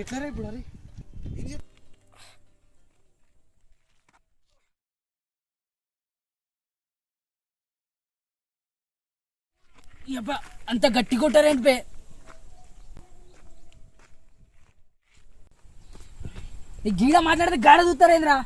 ఎట్లా ఇప్పుడు? అబ్బా అంత గట్టి కొట్టారేంటి పే? నీ గీడ మాట్లాడితే గాడ చూస్తారేంద్రా?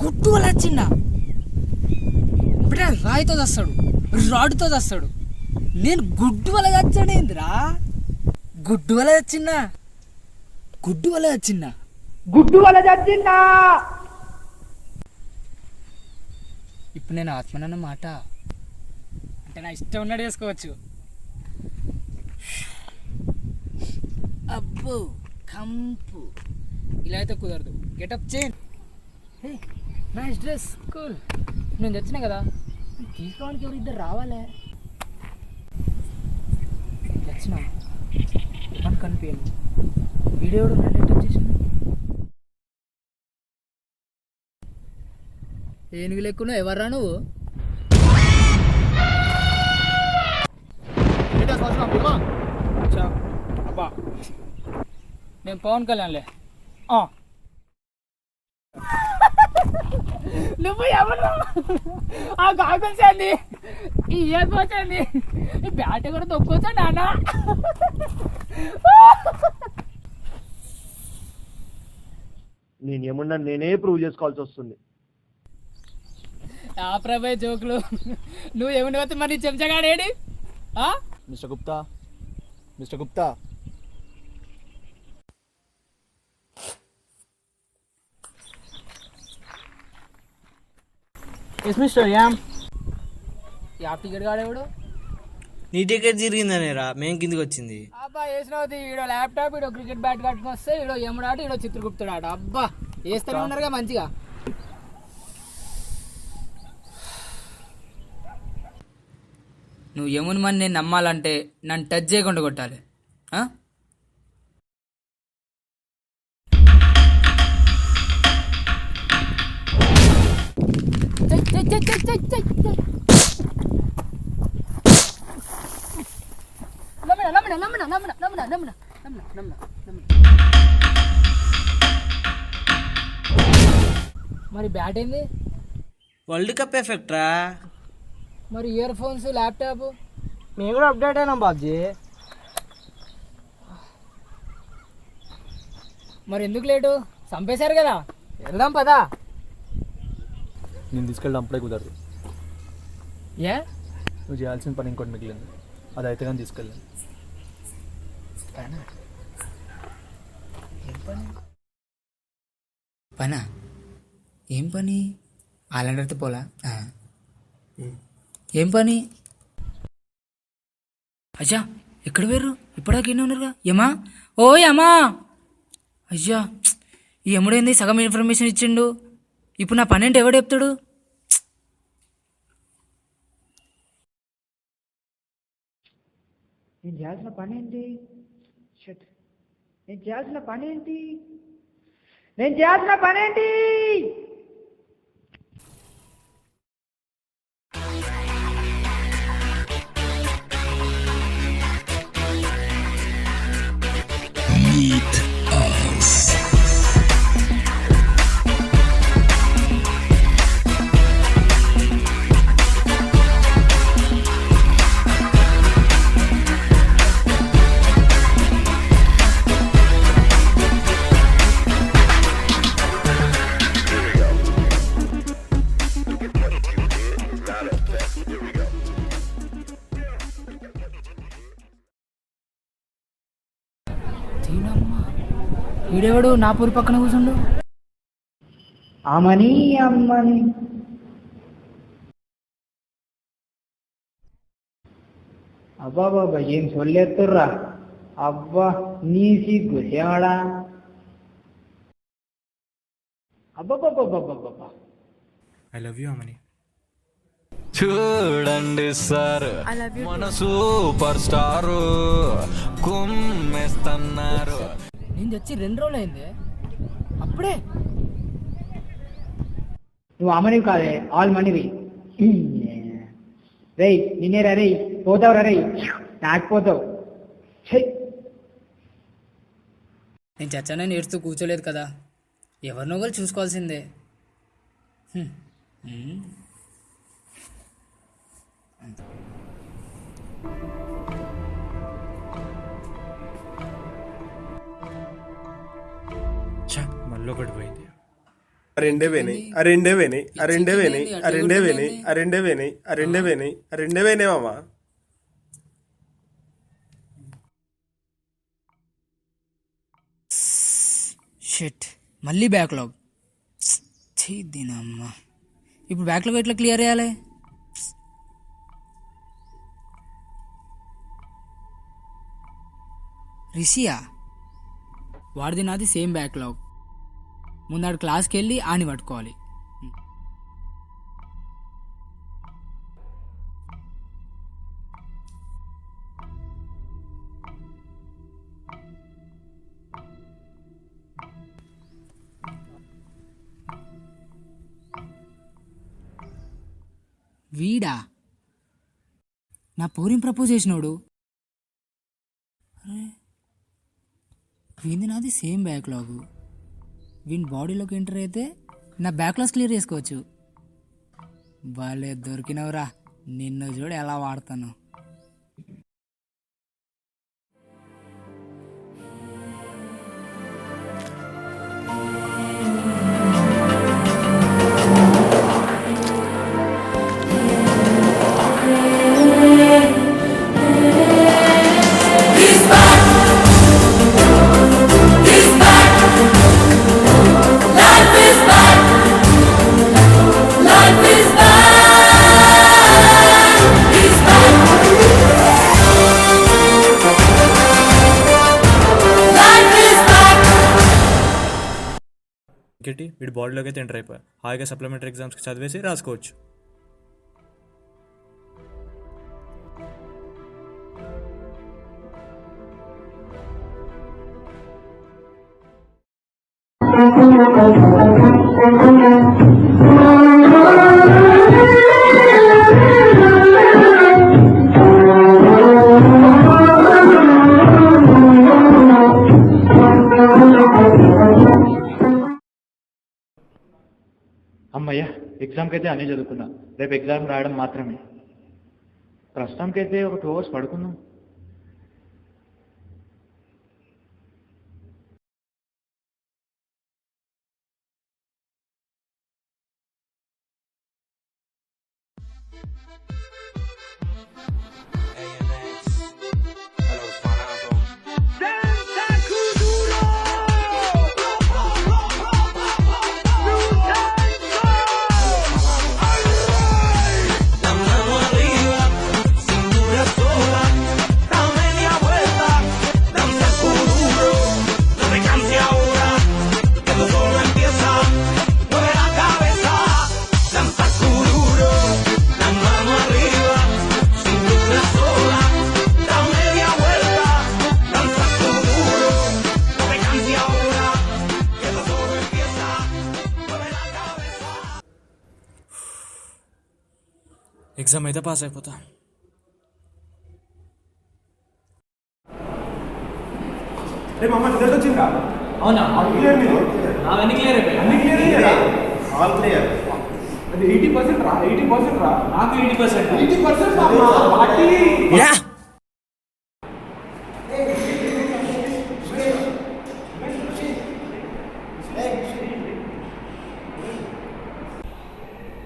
గుడ్డు వల్ల చిన్న బిడ్డ రాయితో చస్తాడు, రాడుతో చస్తాడు. నేను గుడ్డు వల్ల చచ్చాడేంద్రా? గుడ్డు వల్ల చచ్చిందా? గుడ్డు వల్ల చచ్చిందా? గుడ్డు వల్ల చచ్చిందా? ఇప్పుడు నేను ఆత్మనన్న మాట అంటే నా ఇష్టం ఉన్నాడు చేసుకోవచ్చు. అబ్బో కంపు ఇలా అయితే కుదరదు. Getup change. Nice dress, cool. నేను తెచ్చినా కదా, తీసుకోవడానికి ఎవరు ఇద్దరు రావాలే. తెచ్చినా మనకు కనిపించాను. వీడియో నన్ను టచ్ చేసిన ఏనుగు లెక్కును. ఎవర్రా నువ్వు? అబ్బా నేను పవన్ కళ్యాణ్లే. నువ్వు ఎవరు? ఆ గాగుల్స్ ఏంది, ఈ ఇయర్ ఫోన్స్ ఏంది, ఈ బ్యాట్ కూడా తొక్కొచ్చా నాన్న? నేను ఏమన్నా నేనే ప్రూవ్ చేసుకోవాల్సి వస్తుంది. ఆ ప్రభాయ్ జోకులు. నువ్వు ఏమని పోతే మరి చెంచగాడేడి? Mister Gupta, Mister Gupta, yes Mister am. Yeah ticket గాడేవాడు? నీ టికెట్ తిరిగిందనేరా మేము కిందికి వచ్చింది. అబ్బా వేసినవుతుంది. ఈడో ల్యాప్టాప్, ఈడో క్రికెట్ బ్యాట్ కట్టుకుని వస్తే, ఈడో ఎముడాట, ఈడో చిత్రగుప్తుడు ఆట. అబ్బా వేస్తూనే ఉన్నారుగా మంచిగా. నువ్వు యముని మని నేను నమ్మాలంటే నన్ను టచ్ చేయకుండా కొట్టాలి. మరి బ్యాట్ ఏంది? వరల్డ్ కప్ ఎఫెక్ట్ రా. మరి ఇయర్ ఫోన్స్, ల్యాప్టాప్ మేము కూడా అప్డేట్ అయినాం బాబ్జీ. మరి ఎందుకు లేటు? చంపేశారు కదా, వెళ్దాం పదా. నేను తీసుకెళ్ళడం అప్పుడే కుదరదు. ఏ? నువ్వు చేయాల్సిన పని ఇంకోటి మిగిలింది, అది అయితే కానీ తీసుకెళ్ళాను. పనా? ఏం పని? ఆలండర్తో పోలా? ఏం పని? అయ్యా ఎక్కడ వేరు? ఇప్పటిదాకా ఎన్ని ఉన్నారుగా? యమా, ఓ యమా. అయ్యా ఈ యముడేంది సగం ఇన్ఫర్మేషన్ ఇచ్చిండు. ఇప్పుడు నా పని అంటే ఎవడు చెప్తాడు? నేను చేయాల్సిన పని ఏంటి? నేను చేయాల్సిన పని ఏంటి? నేను చేయాల్సిన పని ఏంటి? వీడెవడు నా పూరి పక్కన కూర్చుండు? అమ్మని అమ్మని అబ్బా బాబా ఏం సొల్లేస్తుర్రా అబ్బా నీ సిగ్గు సేవడా అబ్బా ఐ లవ్ యూ అమని. చూడండి సార్ మన సూపర్ స్టార్ కుమ్మేస్తున్నారు. నేను తెచ్చి 2 రోజులు అయింది అప్పుడే. నువ్వు అమ్మనివి కాదే ఆల్ మనీవి రేయ్ నిన్నేరా రేయ్ పోతావురా రేయ్ నాకు పోతావు. నేను చచ్చానే నేర్చుతూ కూర్చోలేదు కదా, ఎవరినో ఒకరు చూసుకోవాల్సిందే. మళ్ళీ ఒకటి పోయింది. రెండే వేనే మామా. షిట్, మళ్ళీ బ్యాక్లాగ్. దీనమ్మా, ఇప్పుడు బ్యాక్లాగ్ ఎట్లా క్లియర్ చేయాలి? రిషియా వాడిది నాది సేమ్ బ్యాక్లాగ్. ముందాడు క్లాస్కి వెళ్ళి ఆని పట్టుకోవాలి. వీడా నా పోరిని ప్రపోజ్ చేసినోడు. వీంది నాది సేమ్ బ్యాక్లాగ్. వీని బాడీలోకి ఎంటర్ అయితే నా బ్యాక్లాగ్స్ క్లియర్ చేసుకోవచ్చు. భలే దొరికినవురా, నిన్ను చూడు ఎలా వాడతాను. ఇంకేంటి, వీడి బాడీలోకి అయితే ఎంటర్ అయిపోయా. హాయిగా సప్లిమెంటరీ ఎగ్జామ్స్కి చదివేసి రాసుకోవచ్చు. అమ్మయ్యా ఎగ్జామ్కి అయితే అన్నీ చదువుకున్నా, రేపు ఎగ్జామ్ రాయడం మాత్రమే. ప్రస్తుతానికి అయితే ఒక 2 hours పడుకుందాం. ఎగ్జామ్ అయితే పాస్ అయిపోతా. అవునా? అవన్నీ క్లియర్ అయిపోయాయి. All clear. 80% రా, 80% రా. నాకు 80%.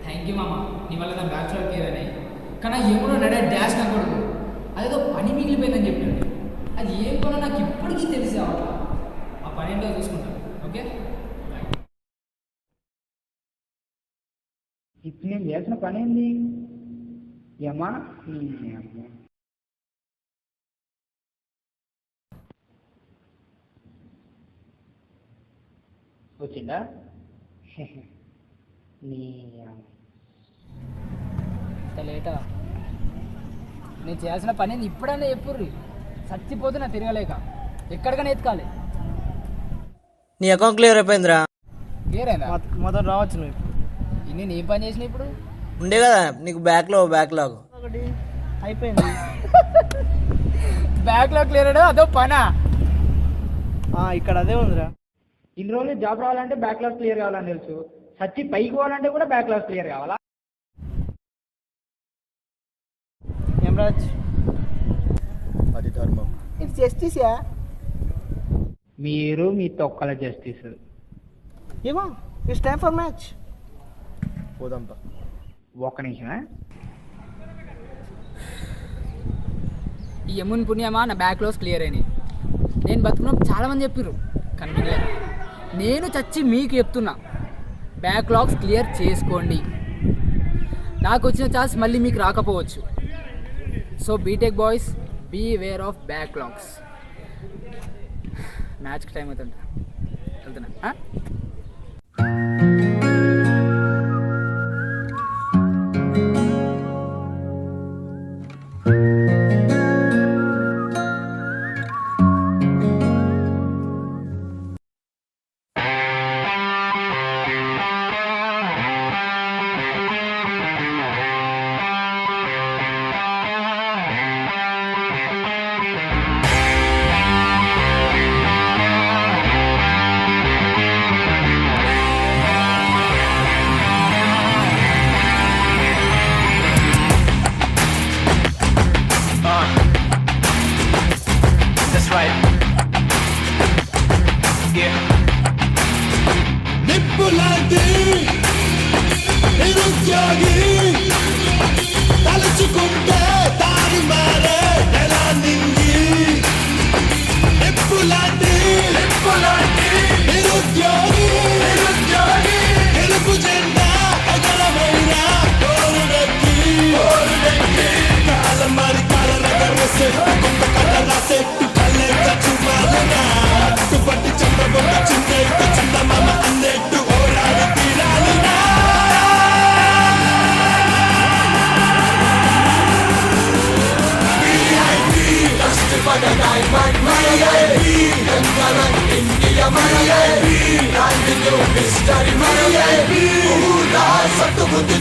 థ్యాంక్ యూ మామ, నీ వల్ల నా బ్యాక్లాగ్ క్లియర్ అయినాయి. కానీ ఏమో నడే డాష్ నా కొడుకు అదేదో పని మిగిలిపోయిందని చెప్పాడు. అది ఏం పనో నాకు ఇప్పటికీ తెలిసే అవ్వట్లా. ఆ పని ఏంటో చూసుకుంటాం. ఓకే, ఇప్పుడు నేను చేసిన పని ఏంది ఏమా వచ్చిందా? నీ ఇంత లేటా? నేను చేయాల్సిన పని ఏంది ఇప్పుడైనా చెప్పుర్రి. చచ్చిపోతున్నా తిరగలేక, ఎక్కడికైనా ఎత్తుకాలి. నీ అకౌంట్ క్లియర్ అయిపోయిందిరా. క్లియరైందా? మొదలు రావచ్చు నువ్వు ఇప్పుడు. నేను ఏం పని చేసిన ఇప్పుడు? ఉండే కదా నీకు బ్యాక్లాగ్. ఒకటి అయిపోయింది. బ్యాక్లాగ్ క్లియర్ అయ్యో అదో పనా? ఇక్కడ అదే ఉందిరా. ఇన్ని రోజులు జాబ్ రావాలంటే బ్యాక్లాగ్ క్లియర్ కావాలని తెలుసు, సచ్చి పైకి పోవాలంటే కూడా బ్యాక్లాగ్ క్లియర్ కావాలా? ఏం రాజ్, అది ధర్మం. It's justice. మీరు మీ తొక్కల జస్టిస్. ఏమో ఇట్స్ టైం ఫర్ మ్యాచ్. పోదాంపా. ఒక్క నిమిషమే. ఈ యమున్ పుణ్యమా నా బ్యాక్లాగ్స్ క్లియర్ అయినాయి. నేను బతుకున్నప్పుడు చాలామంది చెప్పారు, కానీ వినలేదు. నేను చచ్చి మీకు చెప్తున్నా, బ్యాక్లాగ్స్ క్లియర్ చేసుకోండి. నాకు వచ్చిన ఛాన్స్ మళ్ళీ మీకు రాకపోవచ్చు. So BTech boys, beware of backlogs. మ్యాచ్కి టైం అవుతుంది, వెళ్తున్నా. That's right. Yeah. నిప్పులాంటి నిరుద్యోగి తలుచుకుంటే దారి మారే ఎలా నింగి. నిప్పులాంటి నిరుద్యోగి తెలుపు జెండా ఎగరమైన కోరుడెక్కి కాలం మరి కాలరగరసే కొంత కథ రాసెట్టు కళ్ళెక్క చూపాలనా పట్టి చంద్రబొమ్మ చింతెట్టు చందమామ అన్నెట్టు ఓరాడి తీరాలినా. సత్తు బుద్ధి